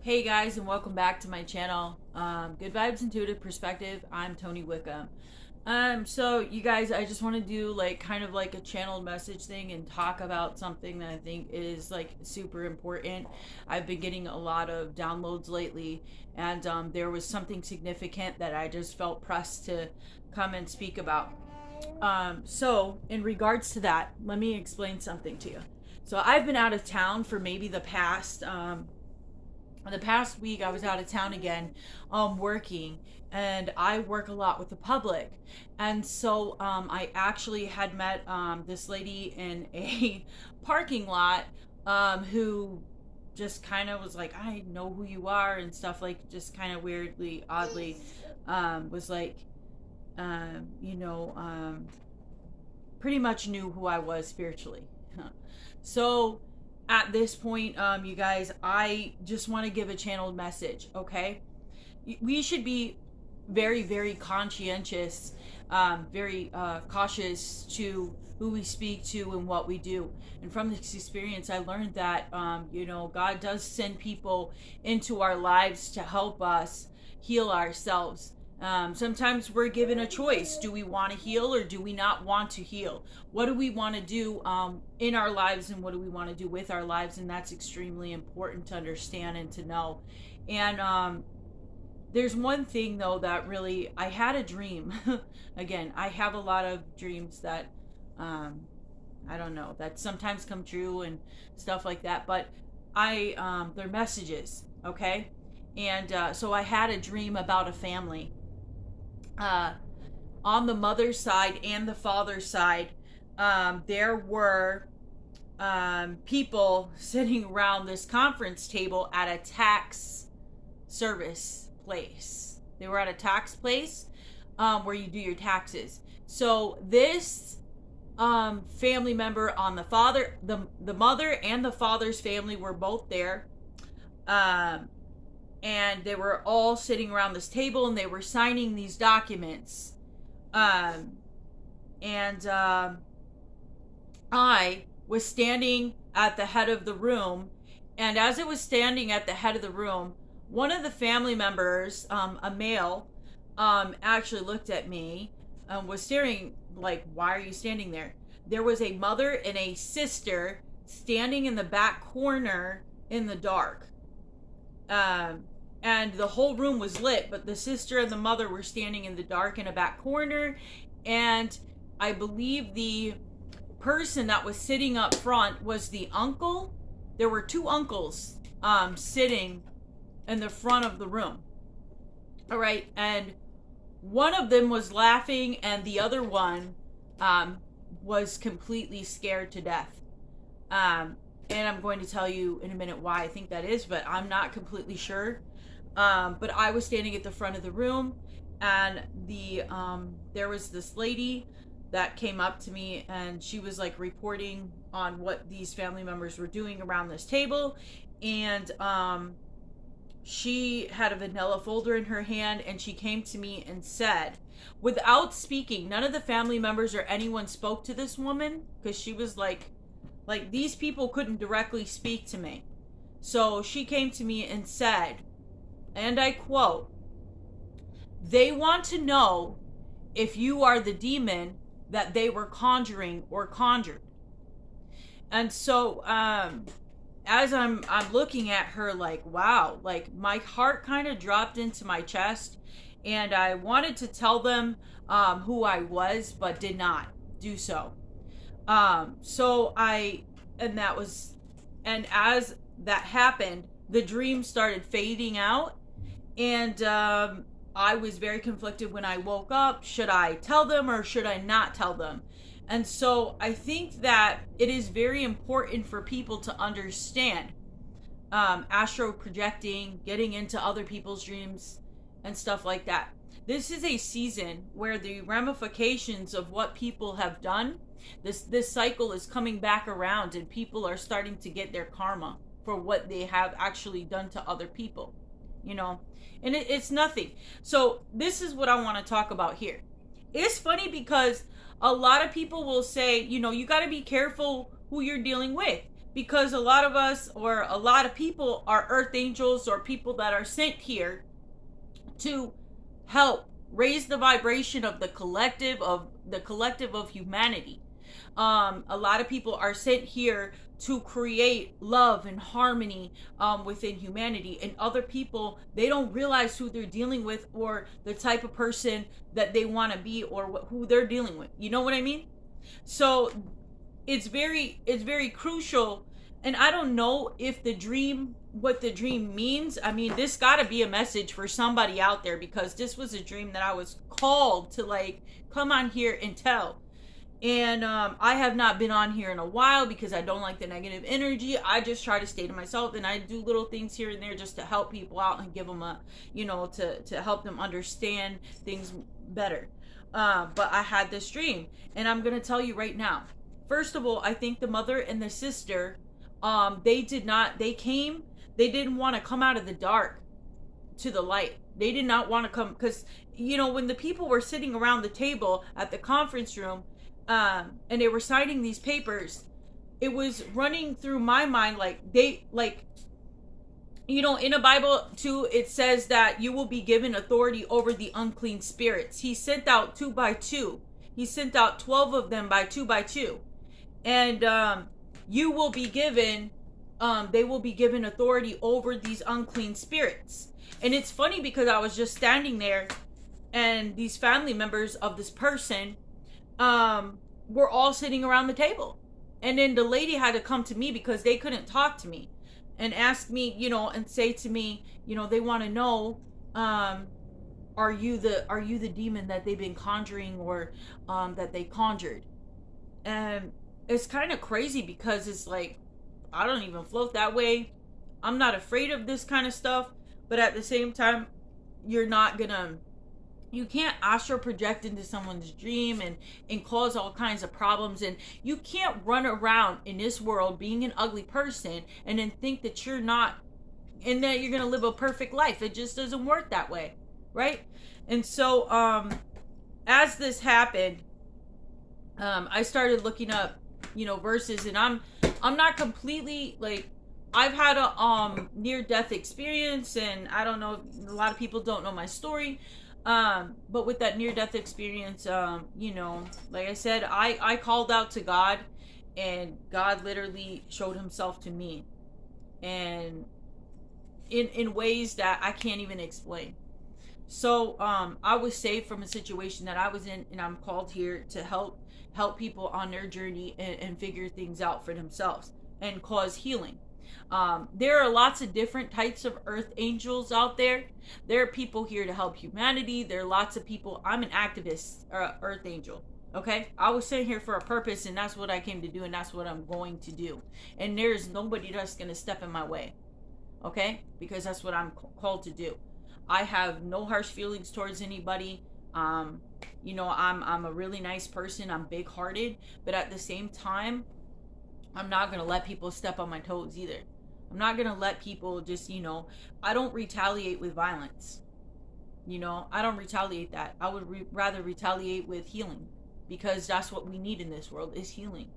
Hey guys, and welcome back to my channel. Good Vibes Intuitive Perspective. I'm Tony Wickham. So you guys, I just want to do kind of like a channeled message thing and talk about something that I think is super important. I've been getting a lot of downloads lately, and there was something significant that I just felt pressed to come and speak about. So in regards to that, let me explain something to you. So I've been out of town for maybe the past week. I was out of town again, working, and I work a lot with the public. And so I actually had met this lady in a parking lot, who just kind of was like, I know who you are and stuff, just kind of weirdly, oddly, was like, pretty much knew who I was spiritually. So at this point, you guys, I just want to give a channeled message, okay? We should be very, very conscientious, very cautious to who we speak to and what we do. And from this experience, I learned that, God does send people into our lives to help us heal ourselves. Sometimes we're given a choice. Do we want to heal or do we not want to heal? What do we want to do in our lives, and what do we want to do with our lives? And that's extremely important to understand and to know. And there's one thing though that really, I had a dream. Again, I have a lot of dreams that I don't know, that sometimes come true and stuff like that, but they're messages, okay? And so I had a dream about a family. On the mother's side and the father's side, there were people sitting around this conference table at a tax service place. They were at a tax place where you do your taxes. So this family member on the father, the mother and the father's family were both there. And they were all sitting around this table and they were signing these documents. I was standing at the head of the room, and as it was standing at the head of the room, one of the family members, a male, actually looked at me and was staring like, why are you standing there? There was a mother and a sister standing in the back corner in the dark. And the whole room was lit, but the sister and the mother were standing in the dark in a back corner. And I believe the person that was sitting up front was the uncle. There were two uncles sitting in the front of the room. All right. And one of them was laughing and the other one was completely scared to death. And I'm going to tell you in a minute why I think that is, but I'm not completely sure. But I was standing at the front of the room, and there was this lady that came up to me, and she was reporting on what these family members were doing around this table. And she had a vanilla folder in her hand, and she came to me and said, without speaking, none of the family members or anyone spoke to this woman, because she was like these people couldn't directly speak to me. So she came to me and said, and I quote, "They want to know if you are the demon that they were conjuring or conjured." And so as I'm looking at her wow, my heart kind of dropped into my chest, and I wanted to tell them who I was, but did not do so. And as that happened, the dream started fading out, and I was very conflicted when I woke up. Should I tell them or should I not tell them? And so I think that it is very important for people to understand astro projecting, getting into other people's dreams and stuff like that. This is a season where the ramifications of what people have done, this cycle is coming back around, and people are starting to get their karma for what they have actually done to other people, and it's nothing. So this is what I want to talk about here. It's funny because a lot of people will say, you got to be careful who you're dealing with, because a lot of us, or a lot of people, are earth angels, or people that are sent here to help raise the vibration of the collective of humanity. A lot of people are sent here to create love and harmony within humanity, and other people, they don't realize who they're dealing with, or the type of person that they want to be, or who they're dealing with. You know what I mean? So it's very crucial. And I don't know if what the dream means. I mean, this got to be a message for somebody out there, because this was a dream that I was called to, like, come on here and tell. And I have not been on here in a while because I don't like the negative energy. I just try to stay to myself, and I do little things here and there just to help people out and give them a, to help them understand things better. But I had this dream, and I'm gonna tell you right now. First of all, I think the mother and the sister, they didn't want to come out of the dark to the light. They did not want to come, because when the people were sitting around the table at the conference room, and they were signing these papers, it was running through my mind, in the Bible too, it says that you will be given authority over the unclean spirits. He sent out 2 by 2. He sent out 12 of them by 2 by 2. And you will be given, they will be given authority over these unclean spirits. And it's funny, because I was just standing there, and these family members of this person were all sitting around the table. And then the lady had to come to me, because they couldn't talk to me, and ask me, and say to me, they want to know, are you the demon that they've been conjuring, or that they conjured? And it's kind of crazy, because it's like, I don't even float that way. I'm not afraid of this kind of stuff, but at the same time, you can't astral project into someone's dream and cause all kinds of problems. And you can't run around in this world being an ugly person and then think that you're not, and that you're going to live a perfect life. It just doesn't work that way. Right? And so, as this happened, I started looking up, verses, and I'm not completely, like, I've had a near-death experience, and I don't know, a lot of people don't know my story. But with that near-death experience, like I said, I called out to God, and God literally showed himself to me, and in ways that I can't even explain. So I was saved from a situation that I was in, and I'm called here to help people on their journey and figure things out for themselves and cause healing. There are lots of different types of earth angels out there. There are people here to help humanity. There are lots of people. I'm an activist, earth angel. Okay, I was sent here for a purpose, and that's what I came to do, and that's what I'm going to do. And there's nobody that's going to step in my way. Okay, because that's what I'm called to do. I have no harsh feelings towards anybody. I'm a really nice person. I'm big-hearted, but at the same time, I'm not going to let people step on my toes either. I'm not going to let people just, I don't retaliate with violence. I don't retaliate that. I would rather retaliate with healing, because that's what we need in this world, is healing.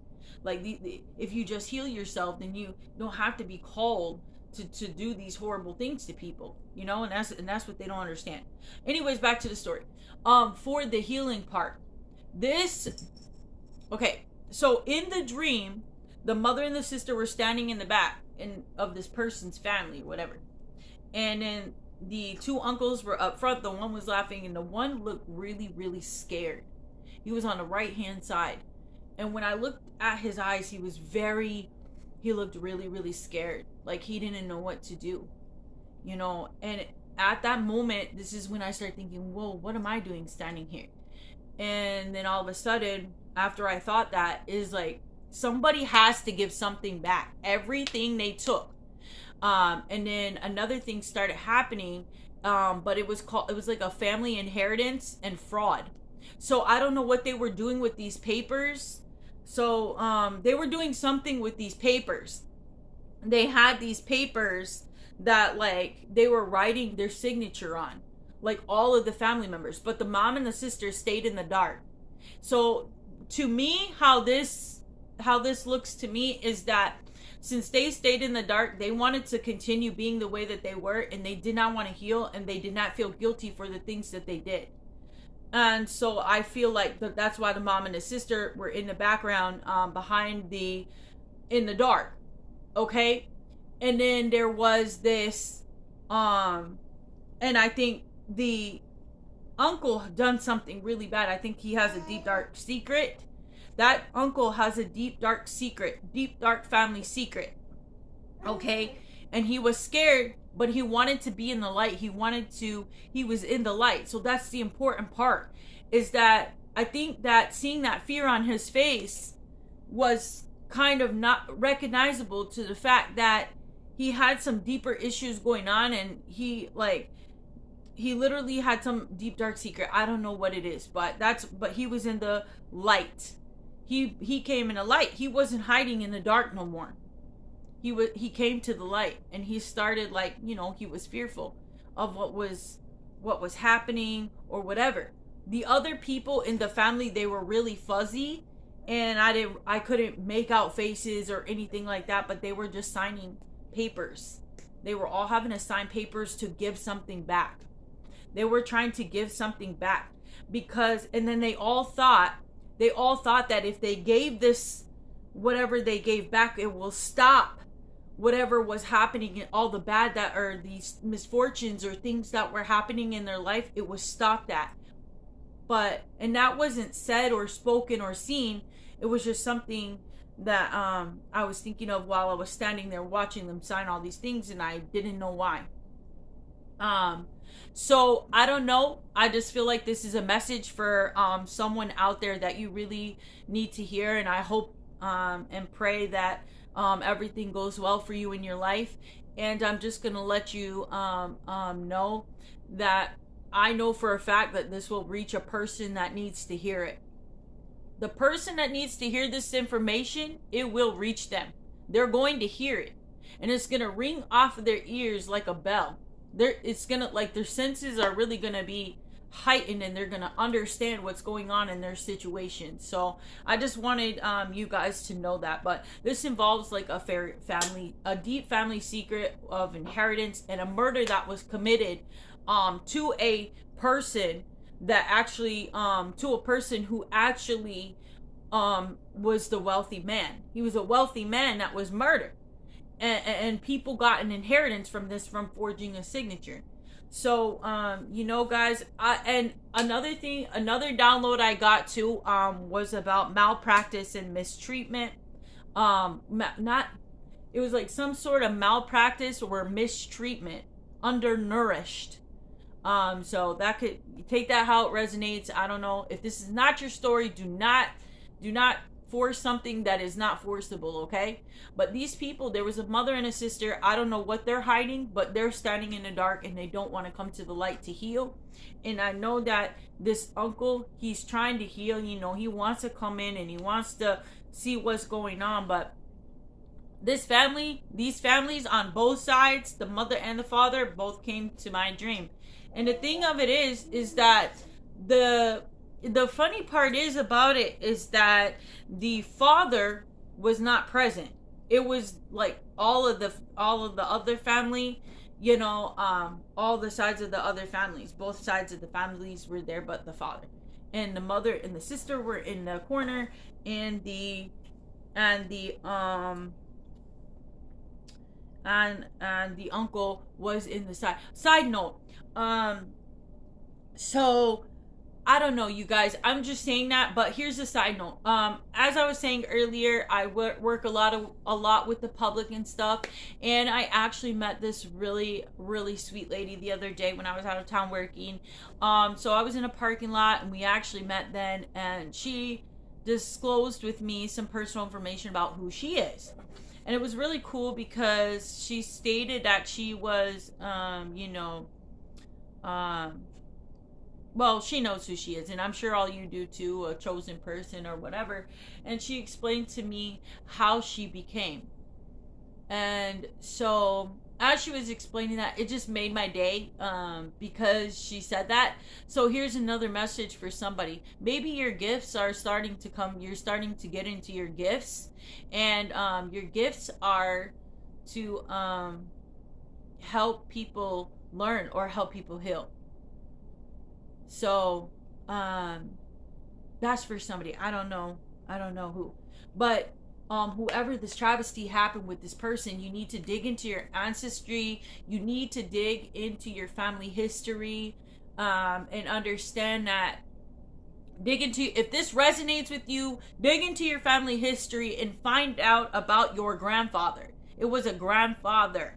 Like, if you just heal yourself, then you don't have to be called to do these horrible things to people, and that's what they don't understand. Anyways, back to the story. For the healing part, okay, so in the dream, the mother and the sister were standing in the back of this person's family, whatever. And then the 2 uncles were up front. The one was laughing, and the one looked really, really scared. He was on the right-hand side. And when I looked at his eyes, he looked really, really scared. Like, he didn't know what to do. And at that moment, this is when I started thinking, whoa, what am I doing standing here? And then all of a sudden, after I thought that, is like, somebody has to give something back. Everything they took. And then another thing started happening, but it was like a family inheritance and fraud. So I don't know what they were doing with these papers. So they were doing something with these papers. They had these papers that, like, they were writing their signature on, like, all of the family members, but the mom and the sister stayed in the dark. So to me, how this looks to me is that since they stayed in the dark, they wanted to continue being the way that they were, and they did not want to heal, and they did not feel guilty for the things that they did. And so I feel like that's why the mom and the sister were in the background, in the dark. Okay. And then there was this, and I think the uncle done something really bad. I think he has a deep dark secret. That uncle has a deep dark family secret. Okay. And he was scared, but he wanted to be in the light. He was in the light. So that's the important part, is that I think that seeing that fear on his face was kind of not recognizable to the fact that he had some deeper issues going on, and he literally had some deep dark secret. I don't know what it is, but he was in the light. He came in the light. He wasn't hiding in the dark no more. He came to the light, and he started, he was fearful of what was happening or whatever. The other people in the family, they were really fuzzy, and I couldn't make out faces or anything like that, but they were just signing papers. They were all having to sign papers to give something back. They were trying to give something back and then they all thought that if they gave this, whatever they gave back, it will stop whatever was happening, and all the bad that, or these misfortunes or things that were happening in their life, it was stopped that. And that wasn't said or spoken or seen. It was just something that I was thinking of while I was standing there watching them sign all these things, and I didn't know why. So I don't know. I just feel like this is a message for someone out there that you really need to hear, and I hope and pray that everything goes well for you in your life. And I'm just gonna let you know that I know for a fact that this will reach a person that needs to hear it. The person that needs to hear this information, it will reach them. They're going to hear it, and it's gonna ring off of their ears like a bell. It's gonna, their senses are really gonna be heightened, and they're gonna understand what's going on in their situation. So I just wanted you guys to know that. But this involves a deep family secret of inheritance, and a murder that was committed to a person that actually to a person who actually was the wealthy man. He was a wealthy man that was murdered, and people got an inheritance from forging a signature. So guys, and another download I got too was about malpractice and mistreatment. It was like some sort of malpractice or mistreatment, undernourished. So that could, take that how it resonates. I don't know. If this is not your story, do not force something that is not forcible, okay? But these people, there was a mother and a sister. I don't know what they're hiding, but they're standing in the dark, and they don't want to come to the light to heal. And I know that this uncle, he's trying to heal. He wants to come in, and he wants to see what's going on. But these families on both sides, the mother and the father, both came to my dream. And the thing of it is that the funny part about it is that the father was not present. It was like all of the other family, all the sides of the other families, both sides of the families were there, but the father and the mother and the sister were in the corner, and the uncle was in the side note. So I don't know, you guys. I'm just saying that, but here's a side note. As I was saying earlier, I work a lot with the public and stuff, and I actually met this really, really sweet lady the other day when I was out of town working. So I was in a parking lot, and we actually met then, and she disclosed with me some personal information about who she is. And it was really cool because she stated that she was, well, she knows who she is, and I'm sure all you do too, a chosen person or whatever. And she explained to me how she became. And so as she was explaining that, it just made my day, because she said that. So here's another message for somebody. Maybe your gifts are starting to come. You're starting to get into your gifts, and your gifts are to help people learn or help people heal. So that's for somebody. I don't know who, but whoever this travesty happened with this person, you need to dig into your ancestry. You need to dig into your family history, and understand that. If this resonates with you, dig into your family history and find out about your grandfather. It was a grandfather.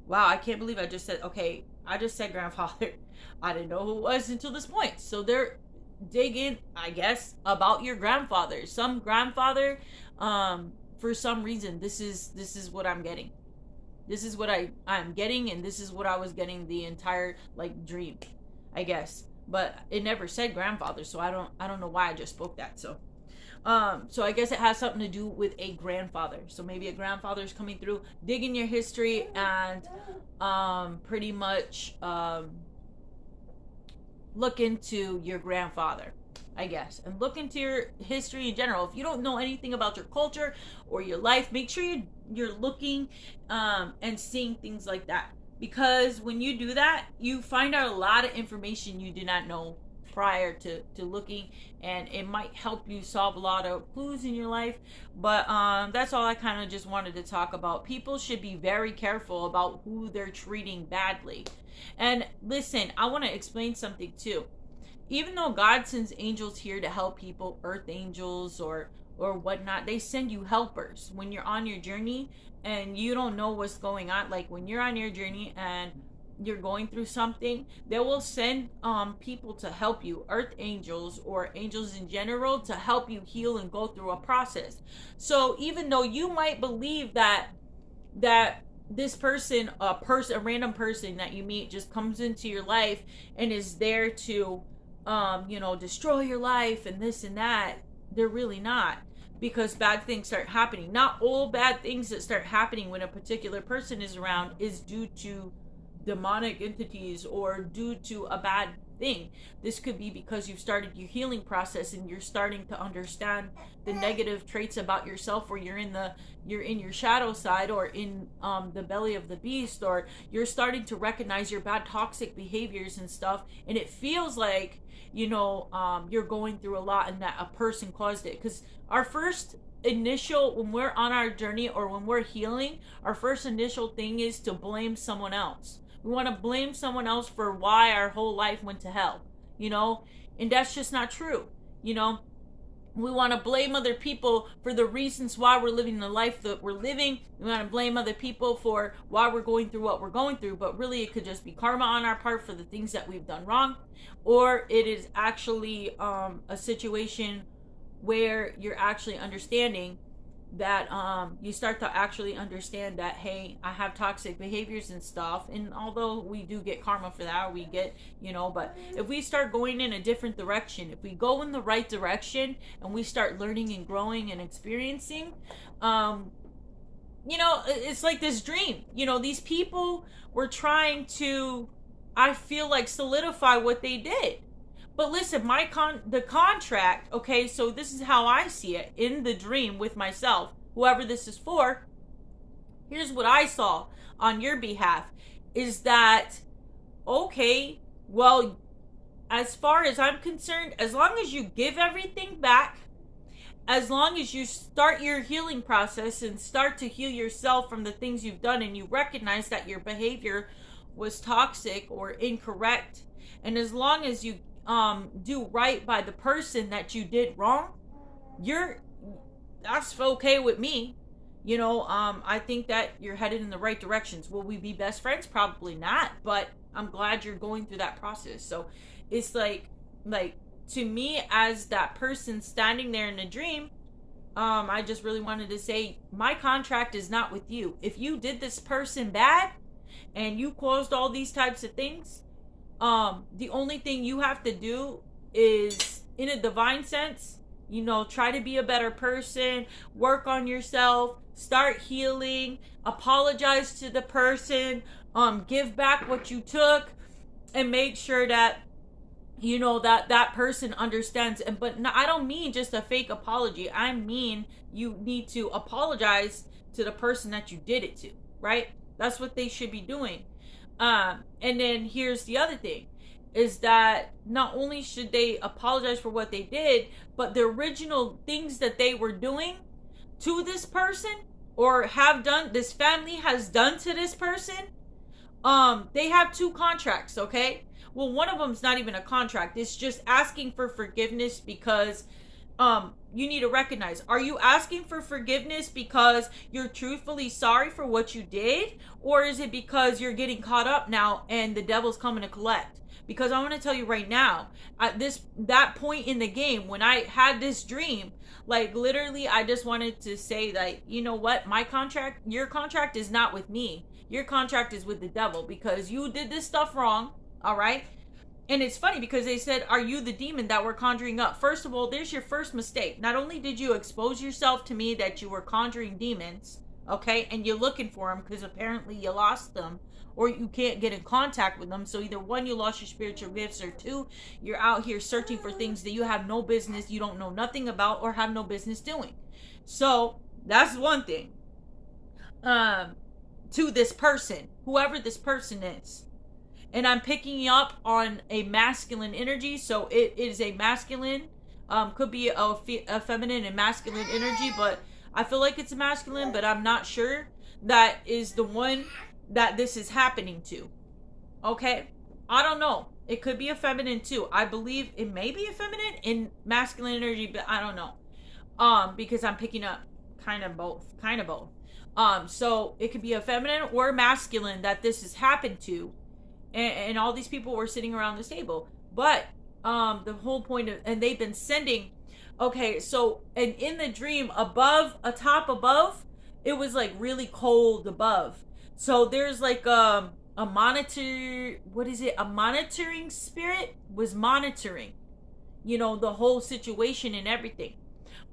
Wow, I can't believe I just said, okay, I just said grandfather. I didn't know who it was until this point. So they're digging, I guess, about your grandfather. Some grandfather, for some reason, this is what I'm getting. This is what I'm getting, and this is what I was getting the entire, like, dream, I guess. But it never said grandfather, so I don't know why I just spoke that. So I guess it has something to do with a grandfather. So maybe a grandfather is coming through, digging your history, and pretty much look into your grandfather, I guess, and look into your history in general. If you don't know anything about your culture or your life, make sure you're looking and seeing things like that, because when you do that, you find out a lot of information you did not know prior to looking, and it might help you solve a lot of clues in your life. But that's all I kind of just wanted to talk about. People should be very careful about who they're treating badly. And listen, I want to explain something too. Even though God sends angels here to help people, earth angels or whatnot, they send you helpers when you're on your journey and you don't know what's going on. Like when you're on your journey and you're going through something, they will send people to help you, earth angels or angels in general, to help you heal and go through a process. So even though you might believe that this person, a random person that you meet just comes into your life and is there to destroy your life and this and that, they're really not. Because bad things start happening. Not all bad things that start happening when a particular person is around is due to demonic entities or due to a bad thing. This could be because you've started your healing process and you're starting to understand the negative traits about yourself, or you're in your shadow side, or in the belly of the beast, or you're starting to recognize your bad toxic behaviors and stuff, and it feels like you're going through a lot and that a person caused it. Because our first initial, when we're on our journey or when we're healing, our first initial thing is to blame someone else. We want to blame someone else for why our whole life went to hell, and that's just not true. We want to blame other people for the reasons why we're living the life that we're living. We want to blame other people for why we're going through what we're going through, but really it could just be karma on our part for the things that we've done wrong, or it is actually a situation where you're actually understanding that you start to actually understand that, hey, I have toxic behaviors and stuff, and although we do get karma for that, we get, but if we start going in a different direction, if we go in the right direction and we start learning and growing and experiencing, it's like this dream. These people were trying to, I feel like, solidify what they did. But listen, the contract, okay, so this is how I see it in the dream with myself, whoever this is for. Here's what I saw on your behalf, is that, okay, well, as far as I'm concerned, as long as you give everything back, as long as you start your healing process and start to heal yourself from the things you've done, and you recognize that your behavior was toxic or incorrect, and as long as you do right by the person that you did wrong, that's okay with me. I think that you're headed in the right directions. Will we be best friends? Probably not, but I'm glad you're going through that process. So it's like to me, as that person standing there in the dream, I just really wanted to say, my contract is not with you. If you did this person bad and you caused all these types of things, the only thing you have to do is, in a divine sense, try to be a better person, work on yourself, start healing, apologize to the person, give back what you took, and make sure that you know that that person understands. And but no, I don't mean just a fake apology. I mean you need to apologize to the person that you did it to, right? That's what they should be doing. And then here's the other thing, is that not only should they apologize for what they did, but the original things that they were doing to this person, or have done, this family has done to this person, they have 2 contracts, okay? Well, one of them's not even a contract. It's just asking for forgiveness because you need to recognize, are you asking for forgiveness because you're truthfully sorry for what you did, or is it because you're getting caught up now and the devil's coming to collect? Because I want to tell you right now, at that point in the game, when I had this dream, like literally I just wanted to say that, you know what, your contract is not with me. Your contract is with the devil, because you did this stuff wrong. All right. And it's funny because they said, are you the demon that we're conjuring up? First of all, there's your first mistake. Not only did you expose yourself to me that you were conjuring demons, okay, and you're looking for them because apparently you lost them, or you can't get in contact with them. So either 1, you lost your spiritual gifts, or 2, you're out here searching for things that you have no business, you don't know nothing about, or have no business doing. So that's one thing. To this person, whoever this person is. And I'm picking up on a masculine energy. So it is a masculine, could be a feminine and masculine energy, but I feel like it's a masculine, but I'm not sure. That is the one that this is happening to. Okay? I don't know. It could be a feminine too. I believe it may be a feminine in masculine energy, but I don't know. Because I'm picking up kind of both. So it could be a feminine or masculine that this has happened to. And all these people were sitting around this table. But the whole point of, and they've been sending, okay, so, and in the dream atop above, it was like really cold above. So there's like a monitoring spirit was monitoring, you know, the whole situation and everything.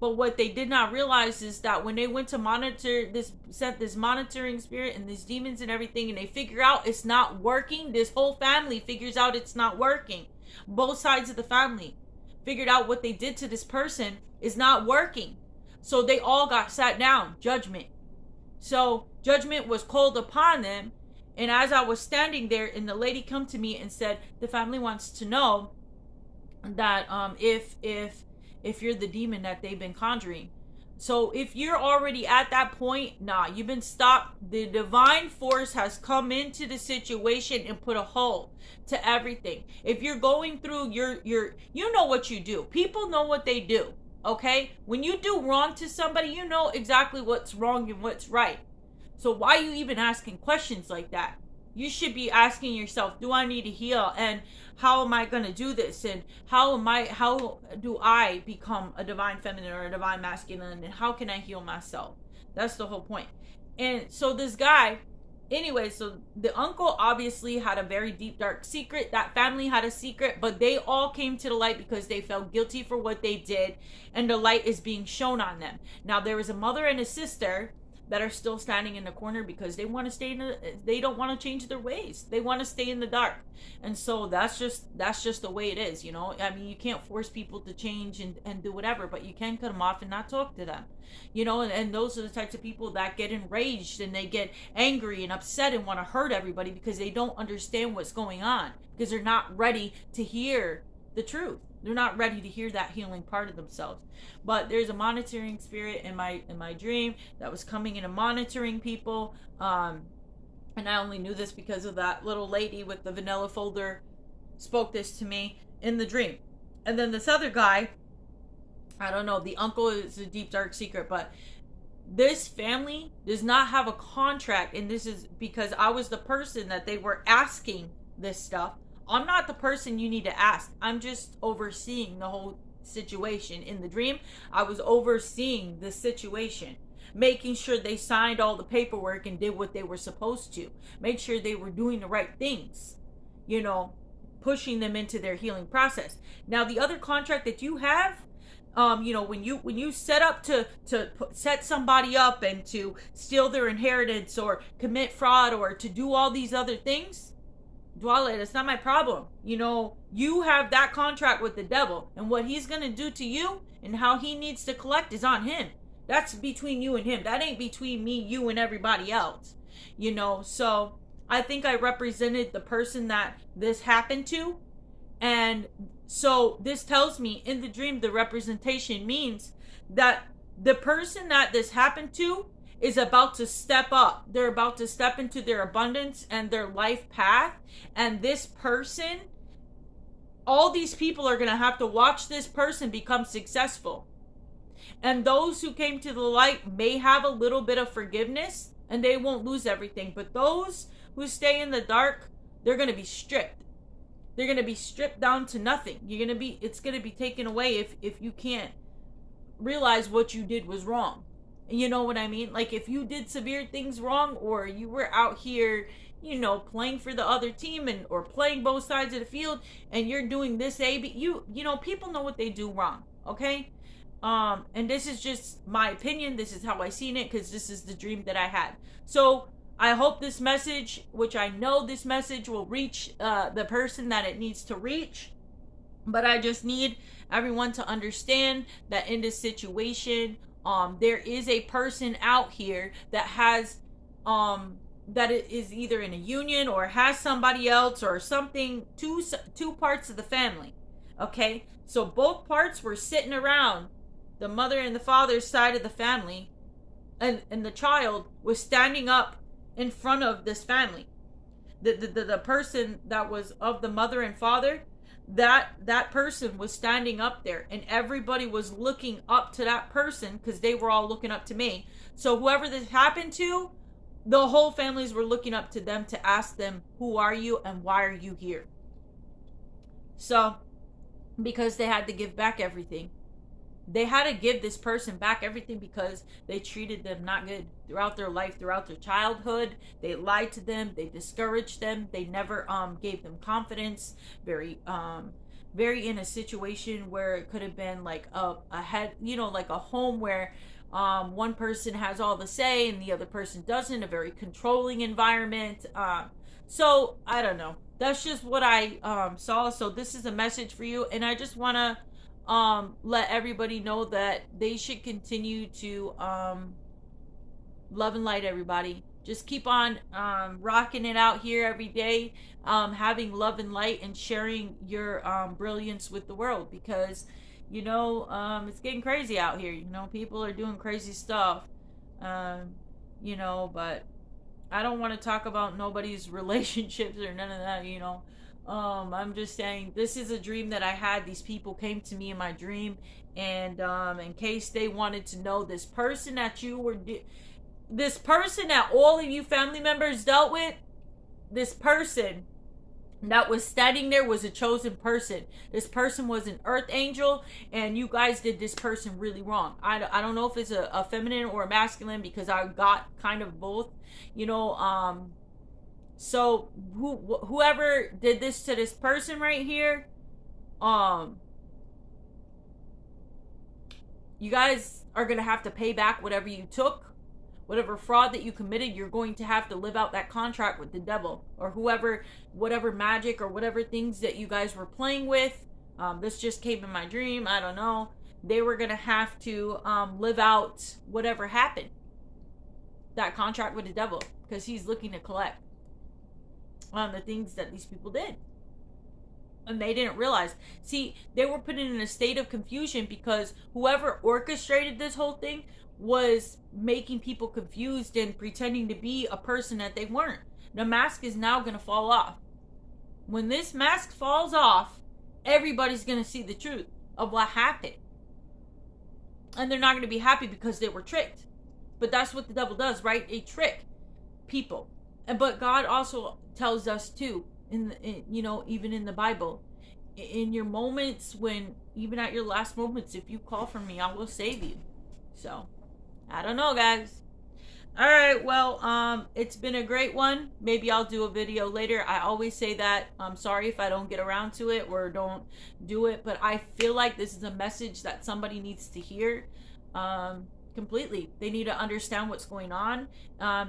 But what they did not realize is that when they went to monitor this, sent this monitoring spirit and these demons and everything, and they figure out it's not working, this whole family figures out it's not working. Both sides of the family figured out what they did to this person is not working. So they all got sat down, judgment. So judgment was called upon them. And as I was standing there, and the lady come to me and said, the family wants to know that if you're the demon that they've been conjuring. So if you're already at that point, nah, you've been stopped. The divine force has come into the situation and put a halt to everything. If you're going through you know what you do. People know what they do. Okay? When you do wrong to somebody, you know exactly what's wrong and what's right. So why are you even asking questions like that? You should be asking yourself, do I need to heal? And how am I going to do this? And how do I become a divine feminine or a divine masculine? And how can I heal myself? That's the whole point. And so this guy, anyway, so the uncle obviously had a very deep, dark secret. That family had a secret, but they all came to the light because they felt guilty for what they did. And the light is being shown on them. Now, there is a mother and a sister that are still standing in the corner because they want to they don't want to change their ways. They want to stay in the dark. And so that's just the way it is, you know. I mean, you can't force people to change and do whatever, but you can cut them off and not talk to them, you know. And those are the types of people that get enraged and they get angry and upset and want to hurt everybody because they don't understand what's going on, because they're not ready to hear the truth. They're not ready to hear that healing part of themselves. But there's a monitoring spirit in my dream that was coming in and monitoring people. And I only knew this because of that little lady with the vanilla folder spoke this to me in the dream. And then this other guy, I don't know, the uncle is a deep dark secret, but this family does not have a contract. And this is because I was the person that they were asking this stuff. I'm not the person you need to ask. I'm just overseeing the whole situation. In the dream, I was overseeing the situation, making sure they signed all the paperwork and did what they were supposed to. Make sure they were doing the right things, you know, pushing them into their healing process. Now, the other contract that you have, When you set up to set somebody up and to steal their inheritance or commit fraud or to do all these other things, Dwale, that's not my problem. You have that contract with the devil, and what he's gonna do to you and how he needs to collect is on him. That's between you and him. That ain't between me, you, and everybody else. So I think I represented the person that this happened to. And so this tells me in the dream, the representation means that the person that this happened to is about to step up. They're about to step into their abundance and their life path. And this person, all these people are going to have to watch this person become successful. And those who came to the light may have a little bit of forgiveness and they won't lose everything. But those who stay in the dark, they're going to be stripped. They're going to be stripped down to nothing. It's going to be taken away if you can't realize what you did was wrong. You know what I mean? Like if you did severe things wrong, or you were out here, playing for the other team or playing both sides of the field, and you're doing this people know what they do wrong. Okay. And this is just my opinion. This is how I seen it, because this is the dream that I had. So I hope this message, which I know this message will reach the person that it needs to reach. But I just need everyone to understand that in this situation, there is a person out here that has, that is either in a union or has somebody else or something, two parts of the family. Okay? So both parts were sitting around the mother and the father's side of the family, and the child was standing up in front of this family. The person that was of the mother and father, that person was standing up there, and everybody was looking up to that person because they were all looking up to me. So whoever this happened to, the whole families were looking up to them to ask them, who are you and why are you here? So because they had to give back everything. They had to give this person back everything because they treated them not good throughout their life, throughout their childhood. They lied to them. They discouraged them. They never gave them confidence. Very in a situation where it could have been like a head, like a home where one person has all the say and the other person doesn't. A very controlling environment. So I don't know. That's just what I saw. So this is a message for you, and I just want to let everybody know that they should continue to love and light everybody. Just keep on rocking it out here every day, having love and light and sharing your brilliance with the world, because it's getting crazy out here. People are doing crazy stuff, but I don't want to talk about nobody's relationships or none of that. I'm just saying, this is a dream that I had. These people came to me in my dream, and in case they wanted to know, this person that this person that all of you family members dealt with, this person that was standing there was a chosen person. This person was an earth angel, and you guys did this person really wrong. I don't know if it's a feminine or a masculine, because I got kind of both, So whoever did this to this person right here, you guys are going to have to pay back whatever you took, whatever fraud that you committed. You're going to have to live out that contract with the devil or whatever magic or whatever things that you guys were playing with. This just came in my dream. I don't know. They were going to have to live out whatever happened. That contract with the devil, because he's looking to collect on the things that these people did, and they didn't realize. See, they were put in a state of confusion because whoever orchestrated this whole thing was making people confused and pretending to be a person that they weren't. The mask is now going to fall off. When this mask falls off, everybody's going to see the truth of what happened, and they're not going to be happy because they were tricked. But that's what the devil does, right? They trick people. But God also tells us too, even in the Bible, in your moments even at your last moments, if you call for me, I will save you. So, I don't know, guys. All right, well, it's been a great one. Maybe I'll do a video later. I always say that. I'm sorry if I don't get around to it or don't do it, but I feel like this is a message that somebody needs to hear. Completely. They need to understand what's going on.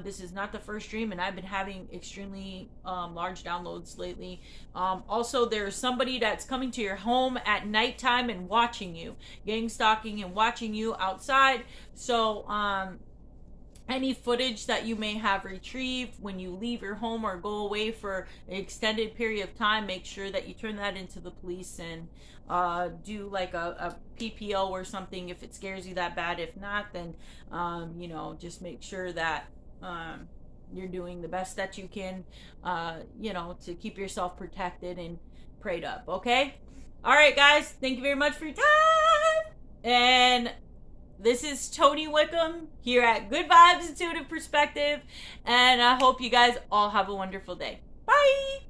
This is not the first dream, and I've been having extremely large downloads lately. Also, there's somebody that's coming to your home at nighttime and watching you, gang stalking and watching you outside. So, any footage that you may have retrieved when you leave your home or go away for an extended period of time, make sure that you turn that into the police and do like a PPO or something if it scares you that bad. If not, then just make sure that you're doing the best that you can, to keep yourself protected and prayed up. Okay. All right, guys, thank you very much for your time. And this is Tony Wickham here at Good Vibes Intuitive Perspective, and I hope you guys all have a wonderful day. Bye!